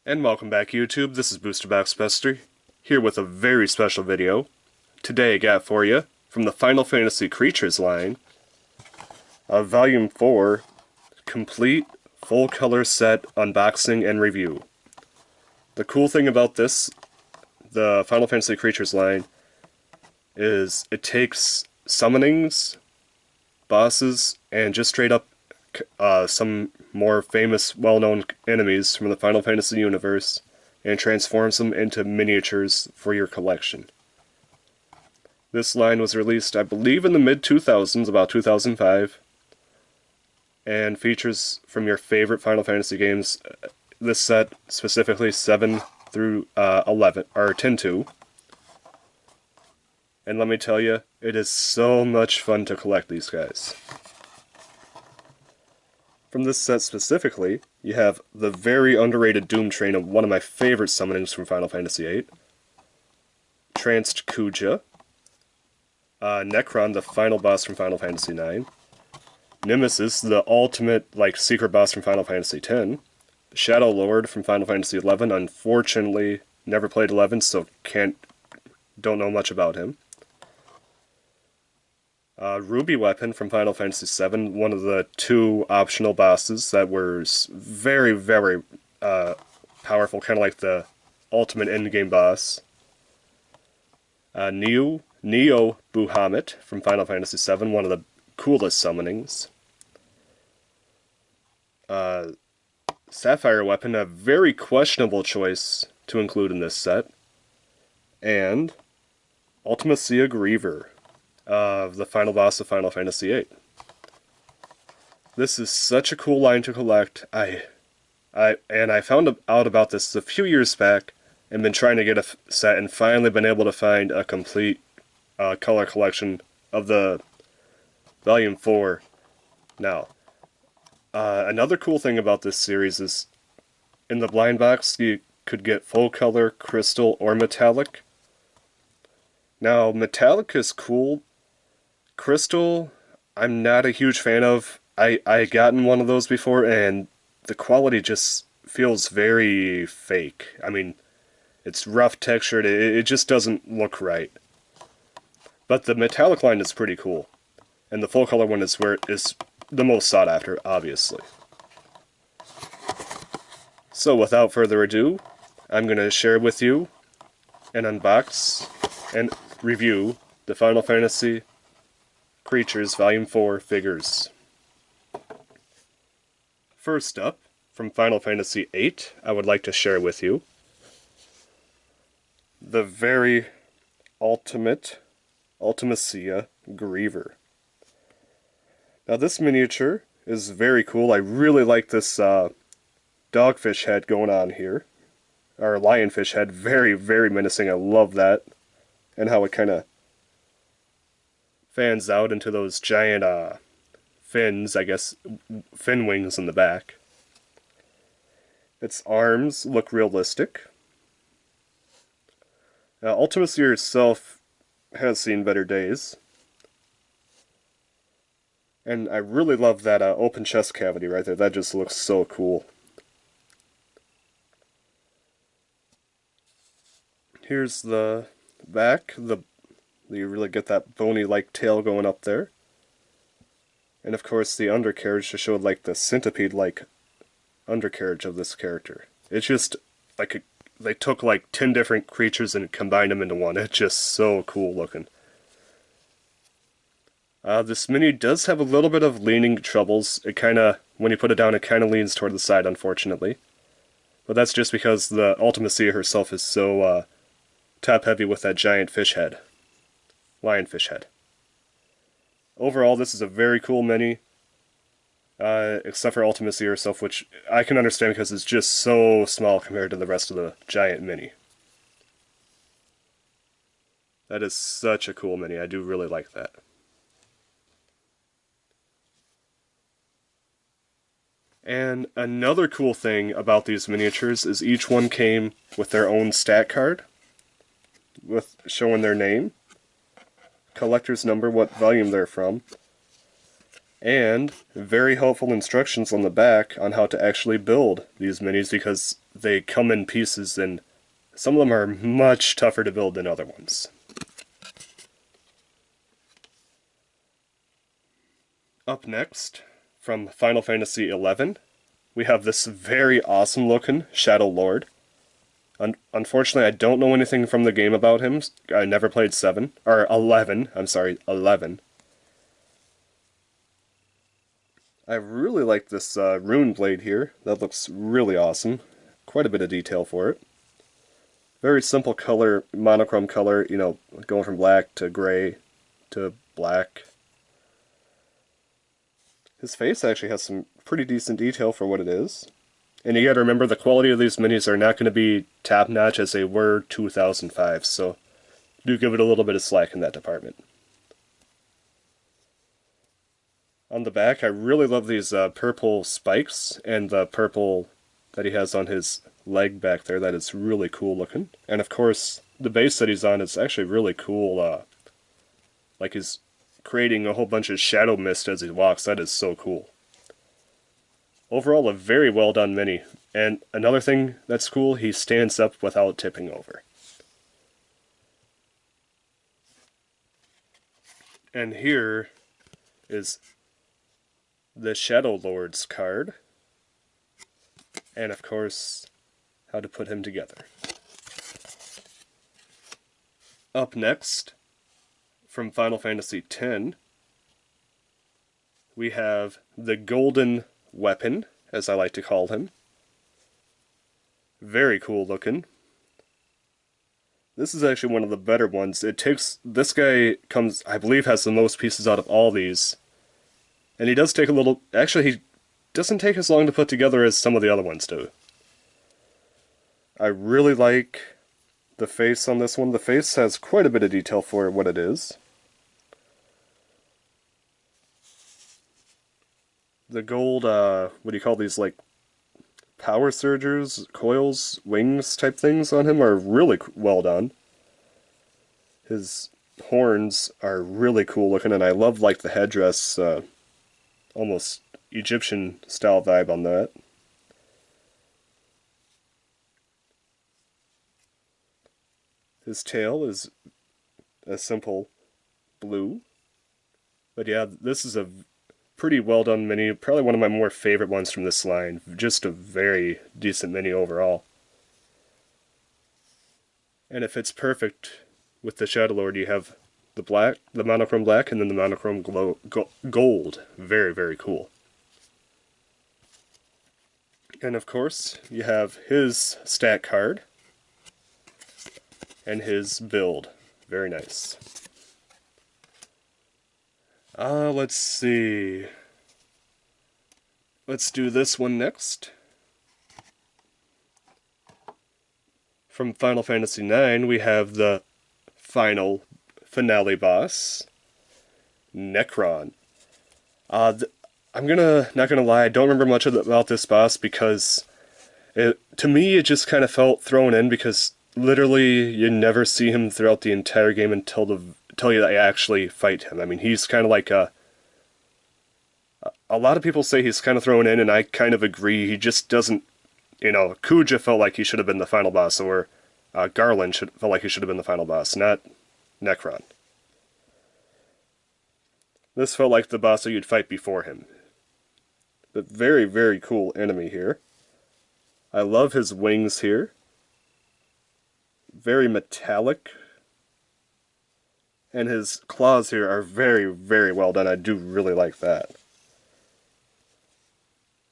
And welcome back, YouTube. This is BoosterBoxBuster, here with a very special video. Today I got for you, from the Final Fantasy Creatures line, a Volume 4 complete full color set unboxing and review. The cool thing about this, the Final Fantasy Creatures line, is it takes summonings, bosses, and just straight up some more famous, well-known enemies from the Final Fantasy universe and transforms them into miniatures for your collection. This line was released, I believe, in the mid-2000s, about 2005, and features from your favorite Final Fantasy games. This set, specifically 7 through 11, or 10-2. And let me tell you, it is so much fun to collect these guys. From this set specifically, you have the very underrated Doomtrain of one of my favorite summonings from Final Fantasy VIII, Tranced Kuja, Necron, the final boss from Final Fantasy IX, Nemesis, the ultimate secret boss from Final Fantasy X, Shadow Lord from Final Fantasy XI. Unfortunately, never played 11, so don't know much about him. Ruby Weapon from Final Fantasy VII, one of the 2 optional bosses that were very, very powerful, kind of like the ultimate endgame boss. Neo Bahamut from Final Fantasy VII, one of the coolest summonings. Sapphire Weapon, a very questionable choice to include in this set. And Ultimacia Griever, the final boss of Final Fantasy VIII. This is such a cool line to collect. I found out about this a few years back and been trying to get a set and finally been able to find a complete color collection of the Volume 4 now. Another cool thing about this series is in the blind box you could get full color, crystal, or metallic. Now, metallic is cool. Crystal, I'm not a huge fan of. I gotten one of those before, and the quality just feels very fake. I mean, it's rough textured, it just doesn't look right. But the metallic line is pretty cool, and the full color one is where it is the most sought after, obviously. So without further ado, I'm going to share with you and unbox and review the Final Fantasy Creatures Volume 4 figures. First up, from Final Fantasy VIII, I would like to share with you the very ultimate Ultimacia Griever. Now this miniature is very cool. I really like this dogfish head going on here. Or lionfish head, very, very menacing. I love that. And how it kind of fans out into those giant fins, I guess, fin wings in the back. Its arms look realistic. Now, Ultimacia herself has seen better days. And I really love that open chest cavity right there. That just looks so cool. Here's the back. You really get that bony-like tail going up there. And of course the undercarriage to show the centipede-like undercarriage of this character. It's just they took 10 different creatures and combined them into one. It's just so cool looking. This mini does have a little bit of leaning troubles. It when you put it down, it kind of leans toward the side, unfortunately. But that's just because the Ultimacia herself is so top-heavy with that giant fish head. Lionfish head. Overall, this is a very cool mini, except for Ultimacia herself, which I can understand because it's just so small compared to the rest of the giant mini. That is such a cool mini. I do really like that. And another cool thing about these miniatures is each one came with their own stat card, with showing their name, collector's number, what volume they're from, and very helpful instructions on the back on how to actually build these minis, because they come in pieces, and some of them are much tougher to build than other ones. Up next, from Final Fantasy XI, we have this very awesome looking Shadow Lord. Unfortunately, I don't know anything from the game about him. I never played 7, or 11, I'm sorry, 11. I really like this rune blade here. That looks really awesome. Quite a bit of detail for it. Very simple color, monochrome color, you know, going from black to gray to black. His face actually has some pretty decent detail for what it is. And you gotta remember, the quality of these minis are not going to be top-notch as they were 2005, so do give it a little bit of slack in that department. On the back, I really love these purple spikes and the purple that he has on his leg back there. That is really cool looking. And of course, the base that he's on is actually really cool. Like he's creating a whole bunch of shadow mist as he walks. That is so cool. Overall, a very well done mini. And another thing that's cool, he stands up without tipping over. And here is the Shadow Lord's card. And of course, how to put him together. Up next, from Final Fantasy X, we have the Golden Weapon, as I like to call him. Very cool looking. This is actually one of the better ones. This guy comes, I believe, has the most pieces out of all these. And he does take a little, actually he doesn't take as long to put together as some of the other ones do. I really like the face on this one. The face has quite a bit of detail for what it is. The gold, what do you call these, like, power surgers, coils, wings type things on him are really well done. His horns are really cool looking, and I love, like, the headdress, almost Egyptian style vibe on that. His tail is a simple blue. But yeah, this is a pretty well done mini, probably one of my more favorite ones from this line. Just a very decent mini overall. And it fits perfect with the Shadow Lord. You have the black, the monochrome black, and then the monochrome gold. Very, very cool. And of course, you have his stat card and his build. Very nice. Let's see. Let's do this one next. From Final Fantasy IX, we have the finale boss, Necron. I'm not gonna lie, I don't remember much about this boss because to me it just kind of felt thrown in because literally you never see him throughout the entire game until you actually fight him. I mean, he's kind of like a lot of people say he's kind of thrown in, and I kind of agree. He just doesn't, Kuja felt like he should have been the final boss, or Garland felt like he should have been the final boss, not Necron. This felt like the boss that you'd fight before him. But very, very cool enemy here. I love his wings here. Very metallic. And his claws here are very, very well done. I do really like that.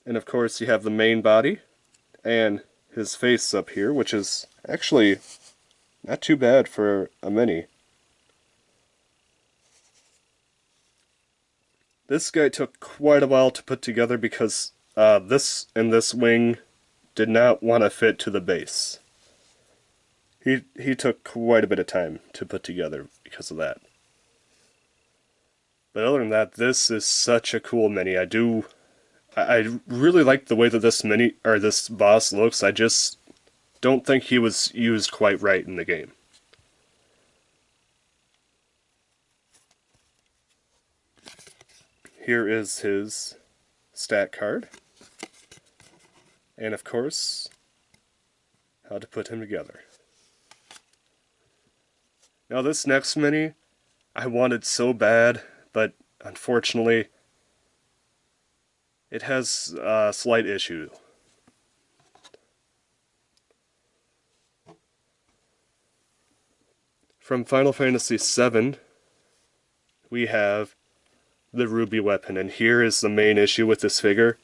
And of course you have the main body and his face up here, which is actually not too bad for a mini. This guy took quite a while to put together because this wing did not want to fit to the base. He took quite a bit of time to put together because of that. But other than that, this is such a cool mini. I really like the way that this boss looks. I just don't think he was used quite right in the game. Here is his stat card. And of course, how to put him together. Now this next mini, I wanted so bad, but unfortunately, it has a slight issue. From Final Fantasy VII, we have the ruby weapon, and here is the main issue with this figure.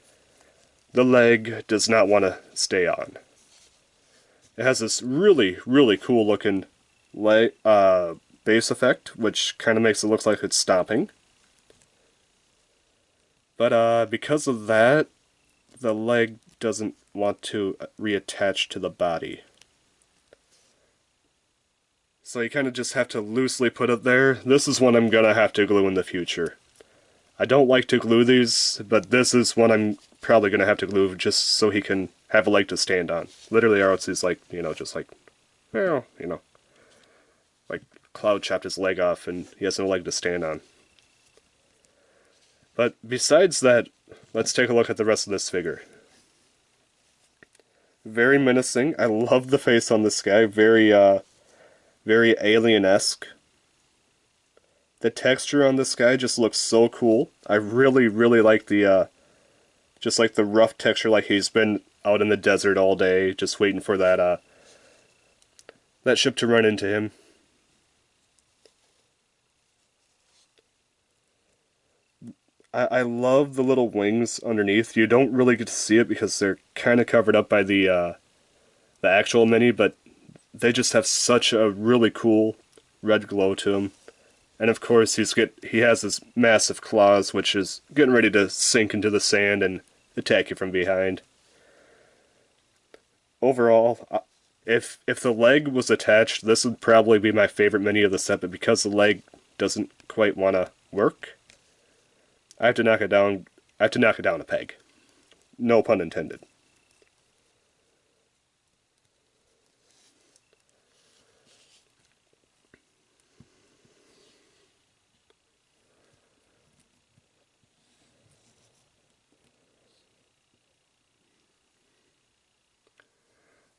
The leg does not want to stay on. It has this really, really cool looking bass effect, which kind of makes it look like it's stomping. But because of that, the leg doesn't want to reattach to the body. So you kind of just have to loosely put it there. This is one I'm going to have to glue in the future. I don't like to glue these, but this is one I'm probably going to have to glue just so he can have a leg to stand on. Literally, or else he's like, just like, well, like Cloud chopped his leg off and he has no leg to stand on. But besides that, let's take a look at the rest of this figure. Very menacing. I love the face on this guy. Very alien-esque. The texture on this guy just looks so cool. I really, really like the, just like the rough texture, like he's been out in the desert all day, just waiting for that, that ship to run into him. I love the little wings underneath. You don't really get to see it because they're kind of covered up by the actual mini, but they just have such a really cool red glow to them. And of course, he has his massive claws, which is getting ready to sink into the sand and attack you from behind. Overall, if the leg was attached, this would probably be my favorite mini of the set, but because the leg doesn't quite want to work, I have to knock it down. I have to knock it down a peg. No pun intended.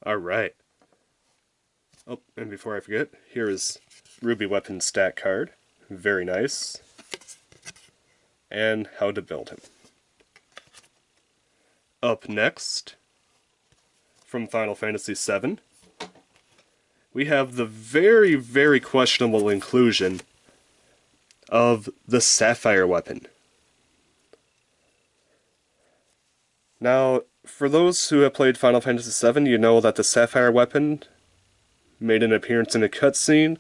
Alright. Oh, and before I forget, here is Ruby Weapon stat card. Very nice. And how to build him. Up next, from Final Fantasy VII, we have the very, very questionable inclusion of the Sapphire weapon. Now, for those who have played Final Fantasy VII, you know that the Sapphire weapon made an appearance in a cutscene,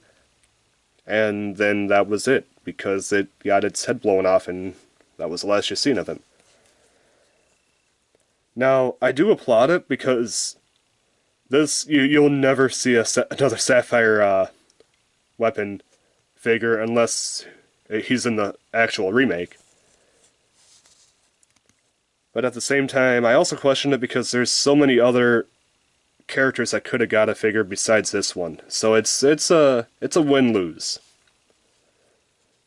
and then that was it, because it got its head blown off, and that was the last you've seen of him. Now, I do applaud it, because this you'll never see another Sapphire weapon figure unless he's in the actual remake. But at the same time, I also question it because there's so many other characters that could have got a figure besides this one. So it's a win-lose.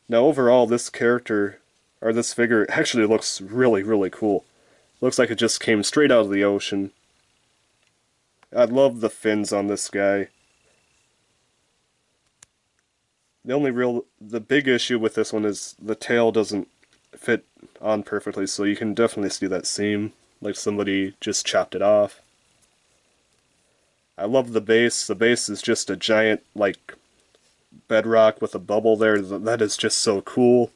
Now overall, this character, or this figure, actually looks really, really cool. Looks like it just came straight out of the ocean. I love the fins on this guy. The big issue with this one is the tail doesn't fit on perfectly, so you can definitely see that seam, like somebody just chopped it off. I love the base. The base is just a giant, like, bedrock with a bubble there. That is just so cool.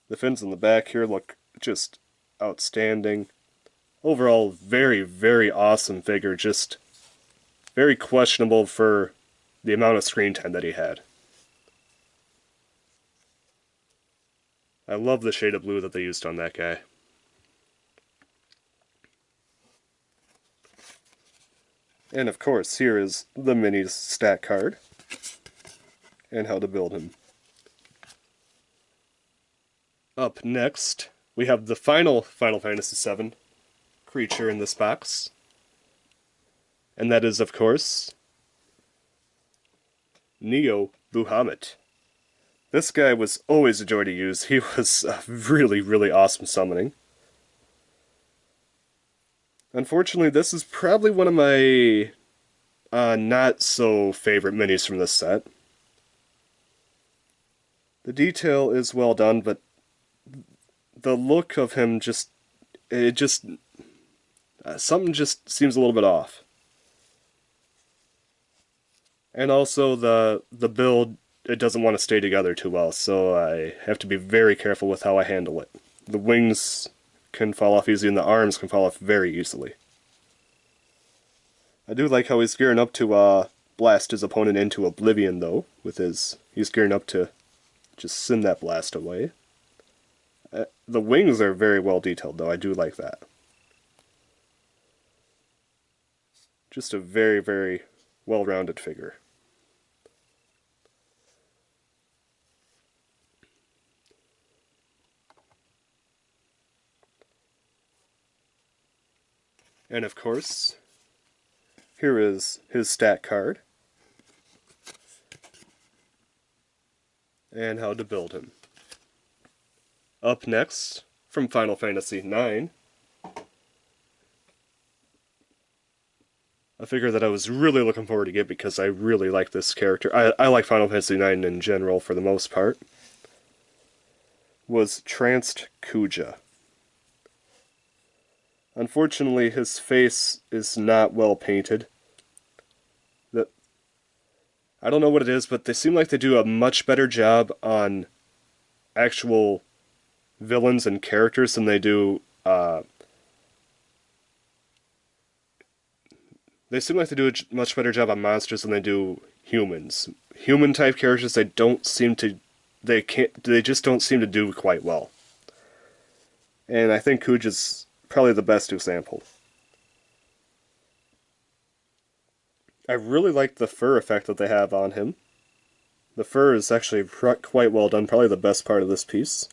The fins in the back here look just outstanding. Overall, very, very awesome figure. Just very questionable for the amount of screen time that he had. I love the shade of blue that they used on that guy. And of course, here is the mini stat card and how to build him. Up next, we have the final Final Fantasy VII creature in this box. And that is, of course, Neo Bahamut. This guy was always a joy to use. He was a really, really awesome summoning. Unfortunately, this is probably one of my not so favorite minis from this set. The detail is well done, but the look of him just, it just, something just seems a little bit off. And also the build, it doesn't want to stay together too well, so I have to be very careful with how I handle it. The wings can fall off easy and the arms can fall off very easily. I do like how he's gearing up to blast his opponent into oblivion though, with he's gearing up to just send that blast away. The wings are very well detailed though, I do like that. Just a very, very well-rounded figure. And of course, here is his stat card. And how to build him. Up next, from Final Fantasy IX, a figure that I was really looking forward to get because I really like this character. I like Final Fantasy IX in general for the most part. Was Tranced Kuja. Unfortunately, his face is not well painted. I don't know what it is, but they seem like they do a much better job on actual villains and characters than they do. They seem like they do a much better job on monsters than they do humans. Human type characters, they don't seem to. They just don't seem to do quite well. And I think Kuja's probably the best example. I really like the fur effect that they have on him. The fur is actually quite well done, probably the best part of this piece.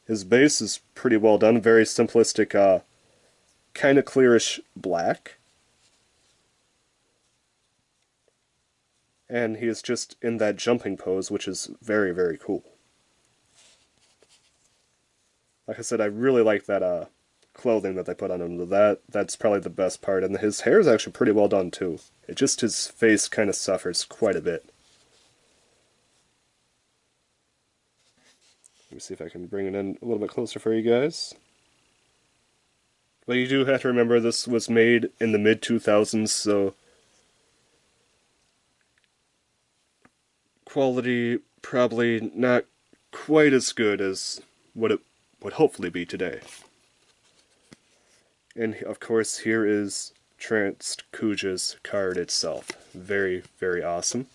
His base is pretty well done, very simplistic, kind of clearish black. And he is just in that jumping pose, which is very, very cool. Like I said, I really like that clothing that they put on him. That's probably the best part. And his hair is actually pretty well done, too. His face kind of suffers quite a bit. Let me see if I can bring it in a little bit closer for you guys. But you do have to remember this was made in the mid-2000s, so quality probably not quite as good as what it would hopefully be today. And of course, here is Tranced Kuja's card itself. Very, very awesome.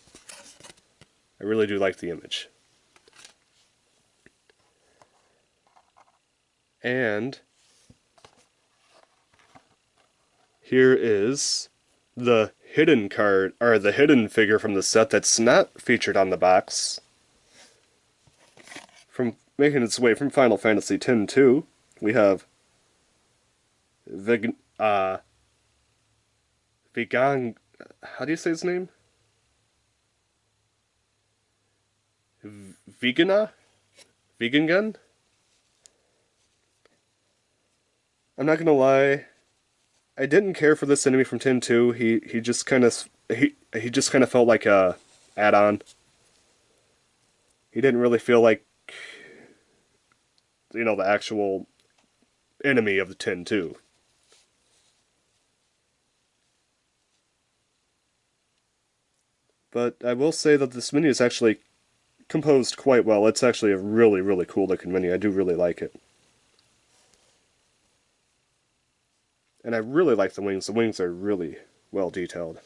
I really do like the image. And here is the hidden card, or the hidden figure from the set that's not featured on the box. From making its way from Final Fantasy X-2, we have Vegnagun. How do you say his name? Vegnagun? I'm not gonna lie, I didn't care for this enemy from Tin 2. He just kind of he just kind of felt like a add-on. He didn't really feel like the actual enemy of the Tin 2. But I will say that this mini is actually composed quite well. It's actually a really, really cool looking mini. I do really like it. And I really like the wings. The wings are really well detailed.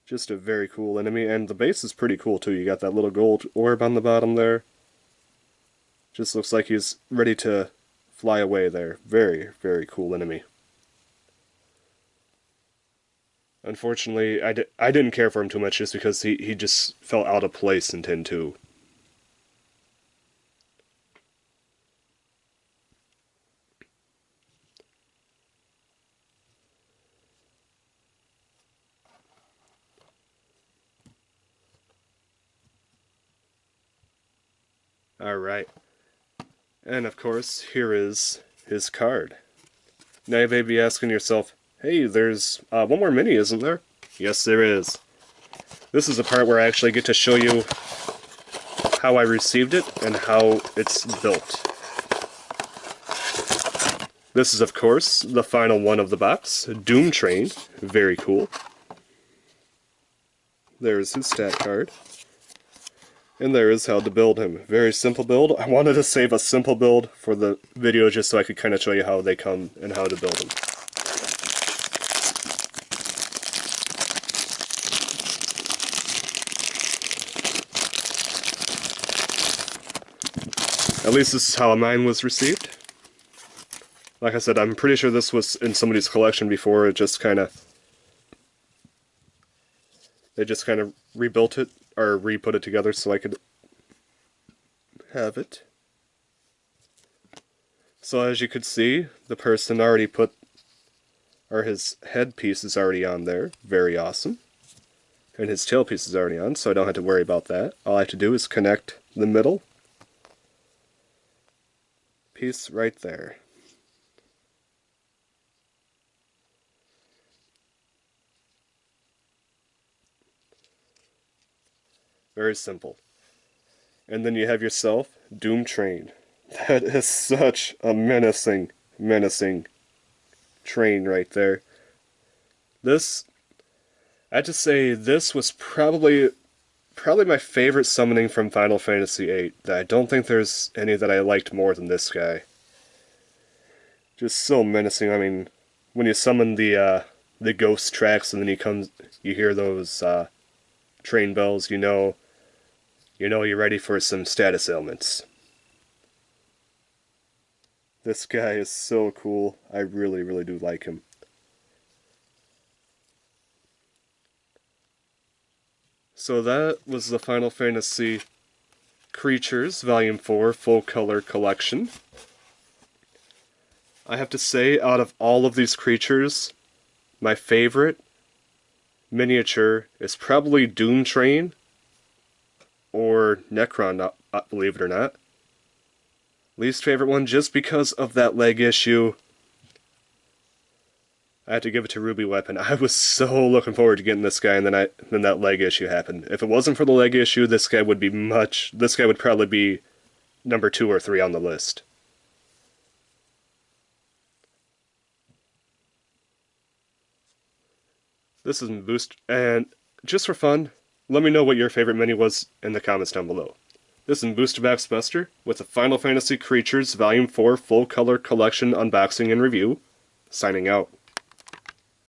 Just a very cool enemy, and the base is pretty cool too. You got that little gold orb on the bottom there. Just looks like he's ready to fly away there. Very, very cool enemy. Unfortunately, I didn't care for him too much just because he just felt out of place in Tin 2. Alright. And of course, here is his card. Now you may be asking yourself, hey, there's one more mini, isn't there? Yes, there is. This is the part where I actually get to show you how I received it and how it's built. This is, of course, the final one of the box, Doomtrain. Very cool. There's his stat card. And there is how to build him. Very simple build. I wanted to save a simple build for the video just so I could kind of show you how they come and how to build them. At least this is how mine was received. Like I said, I'm pretty sure this was in somebody's collection before. It just kind of... They just kind of rebuilt it, or re-put it together so I could have it. So as you could see, the person already put... or his headpiece is already on there. Very awesome. And his tailpiece is already on, so I don't have to worry about that. All I have to do is connect the middle piece right there. Very simple. And then you have yourself Doomtrain. That is such a menacing train right there. This, I have to say, this was probably my favorite summoning from Final Fantasy VIII. I don't think there's any that I liked more than this guy. Just so menacing. I mean, when you summon the ghost tracks and then you hear those train bells, you know you're ready for some status ailments. This guy is so cool. I really, really do like him. So that was the Final Fantasy Creatures Volume 4 Full Color Collection. I have to say, out of all of these creatures, my favorite miniature is probably Doomtrain or Necron, believe it or not. Least favorite one just because of that leg issue. I had to give it to Ruby Weapon. I was so looking forward to getting this guy, and then that leg issue happened. If it wasn't for the leg issue, this guy would probably be number 2 or 3 on the list. This is Boost, and just for fun, let me know what your favorite mini was in the comments down below. This is Booster Box Buster with the Final Fantasy Creatures Volume 4 Full Color Collection Unboxing and Review, signing out.